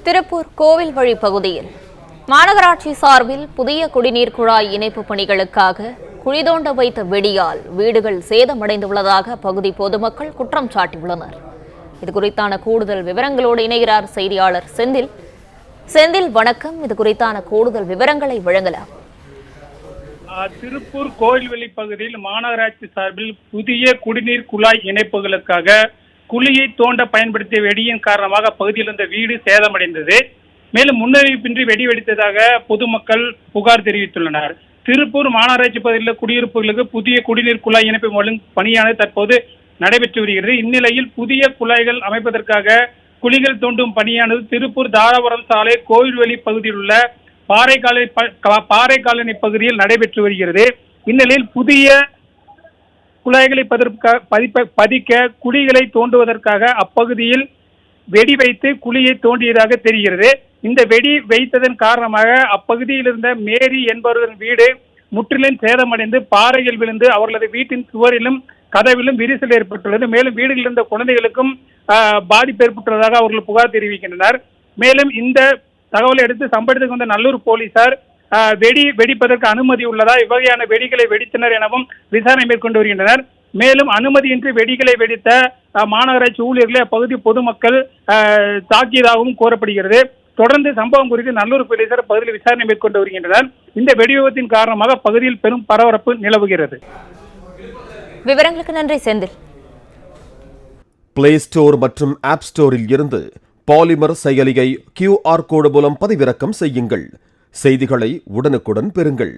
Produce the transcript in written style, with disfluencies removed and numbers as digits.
திருப்பூர் கோவில் வழி பகுதியில் மாநகராட்சி சார்பில் புதிய குடிநீர் குழாய் இணைப்பு பணிகளுக்காக குழி தோண்ட வைத்த வெடியால் வீடுகள் சேதமடைந்துள்ளதாக அப்பகுதி பொதுமக்கள் குற்றம் சாட்டியுள்ளனர். இதுகுறித்தான கூடுதல் விவரங்களோடு இணைகிறார் செய்தியாளர் செந்தில். செந்தில், வணக்கம். இது குறித்தான கூடுதல் விவரங்களை வழங்கலாம். திருப்பூர் கோவில்வெளி பகுதியில் மாநகராட்சி சார்பில் புதிய குடிநீர் குழாய் இணைப்புகளுக்காக குழியை தோண்ட பயன்படுத்திய வெடியின் காரணமாக பகுதியில் இருந்த வீடு சேதமடைந்தது. மேலும் முன்னறிவிப்பின்றி வெடி வெடித்ததாக பொதுமக்கள் புகார் தெரிவித்துள்ளனர். திருப்பூர் மாநகராட்சி பகுதியில் குடியிருப்புகளுக்கு புதிய குடிநீர் குழாய் இணைப்பு மூலம் பணியானது தற்போது நடைபெற்று வருகிறது. இந்நிலையில் புதிய குழாய்கள் அமைப்பதற்காக குழிகள் தோண்டும் பணியானது திருப்பூர் தாராபுரம் சாலை கோவில்வெளி பகுதியில் உள்ள பாறை காலனி பகுதியில் நடைபெற்று வருகிறது. இந்நிலையில் புதிய குழாய்களை பதிக்க குழிகளை தோண்டுவதற்காக அப்பகுதியில் வெடி வைத்து குழியை தோண்டியதாக தெரிகிறது. இந்த வெடி வைத்ததன் காரணமாக அப்பகுதியில் இருந்த மேரி என்பவர்களின் வீடு முற்றிலும் சேதமடைந்து பாறைகள் விழுந்து அவர்களது வீட்டின் சுவரிலும் கதவிலும் விரிசல் ஏற்பட்டுள்ளது. மேலும் வீடுகளில் இருந்த குழந்தைகளுக்கும் பாதிப்பு ஏற்பட்டுள்ளதாக அவர்கள் புகார் தெரிவிக்கின்றனர். மேலும் இந்த தகவலை அடுத்து சம்பவத்துக்கு வந்த நல்லூர் போலீசார் வெடிப்பதற்கு அனுமதி உள்ளதா, இவ்வகையான வெடிகளை வெடித்தனர் எனவும் விசாரணை மேற்கொண்டு வருகின்றனர். மேலும் அனுமதியின்றி வெடிகளை வெடித்த மாநகராட்சி ஊழியர்களை அப்பகுதி பொதுமக்கள் தாக்கியதாகவும் கூறப்படுகிறது. தொடர்ந்து சம்பவம் குறித்து நல்லூர் போலீசார் பகுதியில் விசாரணை மேற்கொண்டு வருகின்றனர். இந்த வெடி விபத்தின் காரணமாக பகுதியில் பெரும் பரபரப்பு நிலவுகிறது. விவரங்களுக்கு நன்றி செந்தில். பிளே ஸ்டோர் மற்றும் ஆப் ஸ்டோரில் இருந்து பாலிமர் செயலியை QR கோடு மூலம் பதிவிறக்கம் செய்யுங்கள். செய்திகளை உடனுக்குடன் பெறுங்கள்.